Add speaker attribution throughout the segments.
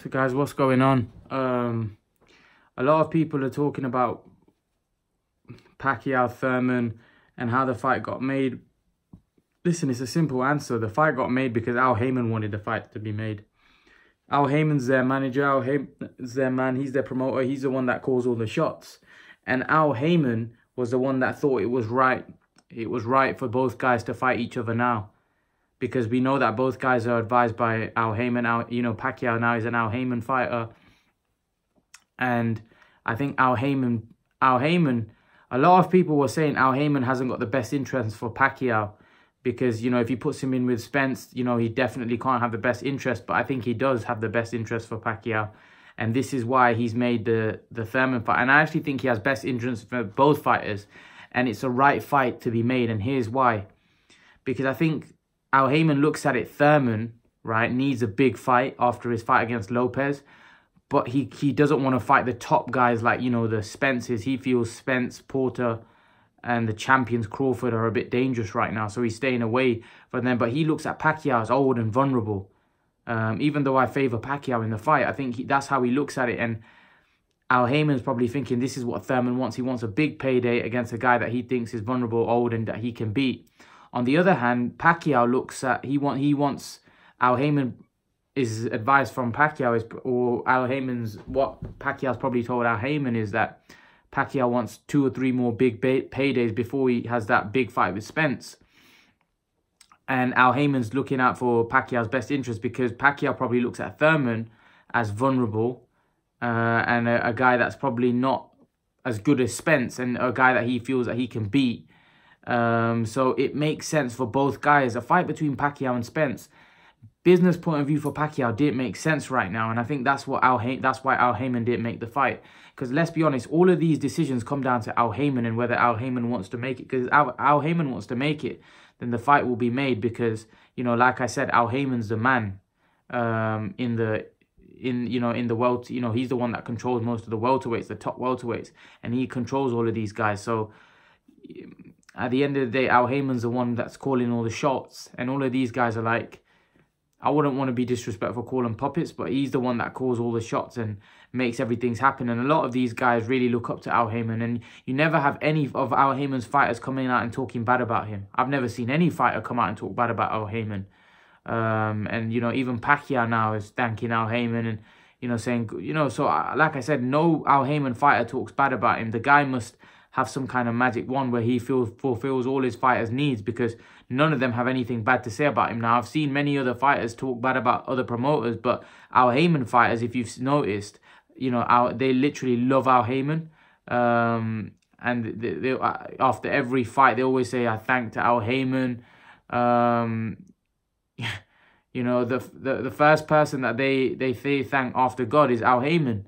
Speaker 1: So guys, what's going on? A lot of people are talking about Pacquiao, Thurman, and how the fight got made. Listen, it's a simple answer. The fight got made because Al Haymon wanted the fight to be made. Al Haymon's their manager. Al Haymon's their man. He's their promoter. He's the one that calls all the shots. And Al Haymon was the one that thought it was right. It was right for both guys to fight each other now. Because we know that both guys are advised by Al Haymon. Pacquiao now is an Al Haymon fighter. And I think Al Haymon, a lot of people were saying Al Haymon hasn't got the best interest for Pacquiao. Because, if he puts him in with Spence, he definitely can't have the best interest. But I think he does have the best interest for Pacquiao. And this is why he's made the Thurman fight. And I actually think he has best interest for both fighters. And it's a right fight to be made. And here's why. Because I think Al Haymon looks at it, Thurman, right, needs a big fight after his fight against Lopez. But he doesn't want to fight the top guys like, the Spences. He feels Spence, Porter, and the champions Crawford are a bit dangerous right now. So he's staying away from them. But he looks at Pacquiao as old and vulnerable. Even though I favour Pacquiao in the fight, I think that's how he looks at it. And Al Haymon's probably thinking this is what Thurman wants. He wants a big payday against a guy that he thinks is vulnerable, old, and that he can beat. On the other hand, Pacquiao looks at, he wants Al Haymon, his advice from Pacquiao is, or Al Haymon's, what Pacquiao's probably told Al Haymon is that Pacquiao wants 2 or 3 more big paydays before he has that big fight with Spence. And Al Haymon's looking out for Pacquiao's best interest because Pacquiao probably looks at Thurman as vulnerable and a guy that's probably not as good as Spence and a guy that he feels that he can beat. So it makes sense for both guys. A fight between Pacquiao and Spence, business point of view for Pacquiao, didn't make sense right now, and I think that's why Al Haymon didn't make the fight. Because let's be honest, all of these decisions come down to Al Haymon and whether Al Haymon wants to make it. Because Al Haymon wants to make it, then the fight will be made. Because like I said, Al Haymon's the man in the world. He's the one that controls most of the welterweights, the top welterweights, and he controls all of these guys. So at the end of the day, Al Haymon's the one that's calling all the shots. And all of these guys are like, I wouldn't want to be disrespectful, call them puppets, but he's the one that calls all the shots and makes everything happen. And a lot of these guys really look up to Al Haymon. And you never have any of Al Haymon's fighters coming out and talking bad about him. I've never seen any fighter come out and talk bad about Al Haymon. And, even Pacquiao now is thanking Al Haymon and, saying, so like I said, no Al Haymon fighter talks bad about him. The guy must have some kind of magic wand where he fulfills all his fighters' needs because none of them have anything bad to say about him. Now, I've seen many other fighters talk bad about other promoters, but Al Haymon fighters, if you've noticed, they literally love Al Haymon. And they after every fight, they always say, I thank to Al Haymon. The first person that they thank after God is Al Haymon.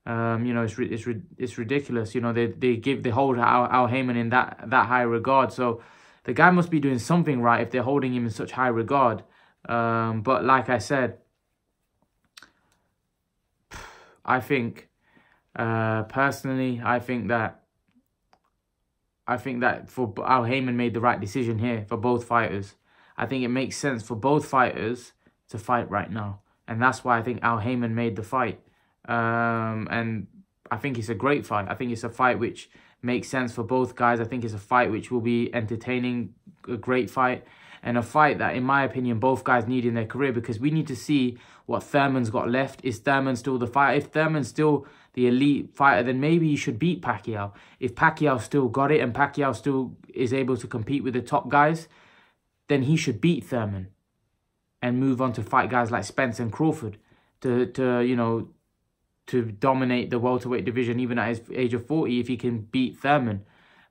Speaker 1: It's ridiculous. They hold Al Haymon in that high regard. So the guy must be doing something right if they're holding him in such high regard. But like I said, I think personally, I think that for Al Haymon made the right decision here for both fighters. I think it makes sense for both fighters to fight right now, and that's why I think Al Haymon made the fight. And I think it's a great fight. I think it's a fight which makes sense for both guys. I think it's a fight which will be entertaining, a great fight, and a fight that, in my opinion, both guys need in their career because we need to see what Thurman's got left. Is Thurman still the fighter? If Thurman's still the elite fighter, then maybe he should beat Pacquiao. If Pacquiao still got it and Pacquiao still is able to compete with the top guys, then he should beat Thurman and move on to fight guys like Spence and Crawford to dominate the welterweight division even at his age of 40 if he can beat Thurman.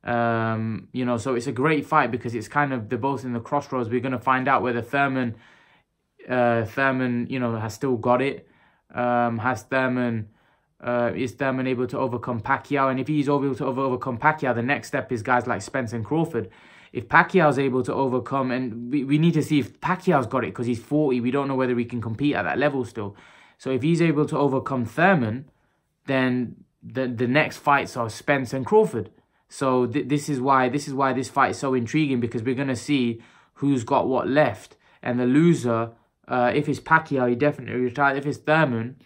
Speaker 1: So it's a great fight because it's kind of, they're both in the crossroads. We're going to find out whether Thurman, has still got it. Is Thurman able to overcome Pacquiao? And if he's able to overcome Pacquiao, the next step is guys like Spence and Crawford. If Pacquiao's able to overcome, and we need to see if Pacquiao's got it because he's 40. We don't know whether he can compete at that level still. So if he's able to overcome Thurman, then the next fights are Spence and Crawford. So this is why this fight is so intriguing because we're going to see who's got what left. And the loser If it's Pacquiao, he definitely retires. If it's Thurman,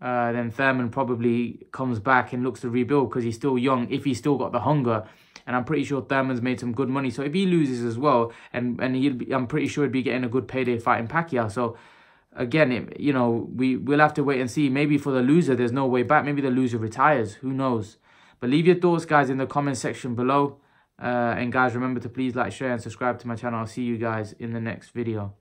Speaker 1: then Thurman probably comes back and looks to rebuild because he's still young, if he's still got the hunger. And I'm pretty sure Thurman's made some good money. So if he loses as well, and I'm pretty sure he'd be getting a good payday fighting Pacquiao. So again, you know, we'll have to wait and see. Maybe for the loser, there's no way back. Maybe the loser retires. Who knows? But leave your thoughts, guys, in the comment section below. And guys, remember to please like, share, and subscribe to my channel. I'll see you guys in the next video.